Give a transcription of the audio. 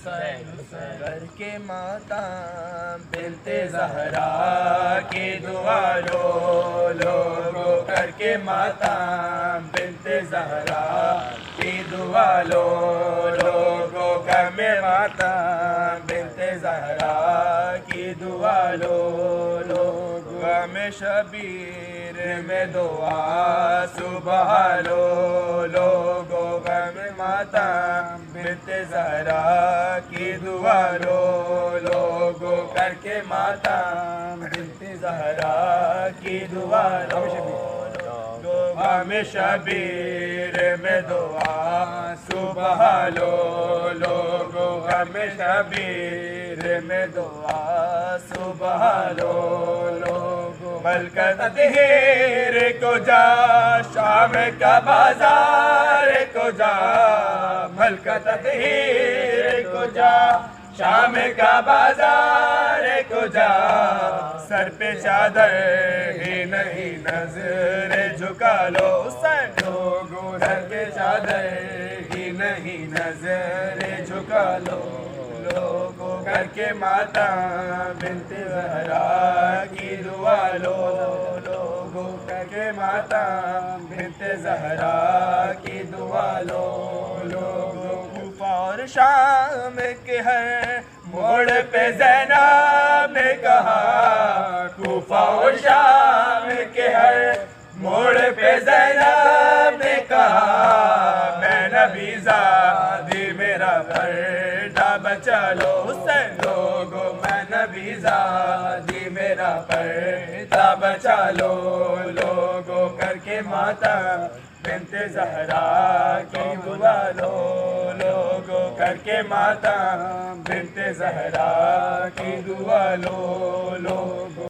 کر کے ماتم بنت زہرا کی دعا لو لوگو، کر کے ماتم بنت زہرا کی دعا لو لوگو، کر کے ماتم بنت زہرا کی دعا لو لوگو، غم شبیر میں دعا صبح لو لوگو، غم ماتم بنت زہرا کی دعا لو لوگو، کر کے ماتم بنت زہرا کی دعا لو لوگو، غم شبیر میں دعا صبح لو لوگو، غم شبیر میں دعا صبح لو لوگو، ملکہ تطہیر کو جا شام کا بازار کو جا، ملکہ تطہیر کو جا شام کا بازار کو جا، سر پہ چادر ہی نہیں نظر جھکا لو، لوگو سر پہ چادر ہی نہیں نظر جھکا لو لوگو، کر کے ماتم بنت زہرا کی دعا لو لوگو، کر کے ماتم بنت زہرا کی دعا لو لوگو، کوفہ اور شام کے ہر موڑ پہ زینب نے کہا، کوفہ اور شام کے ہر موڑ پہ زینب نے کہا، میں نبی زادی میرا پردہ بچا لو، حسین لوگو میں نبی زادی میرا پردہ بچا لو لوگو، کر کے ماتم بنت زہرا کی دعا لو لوگو، کر کے ماتم بنت زہرا کی دعا لو لوگو۔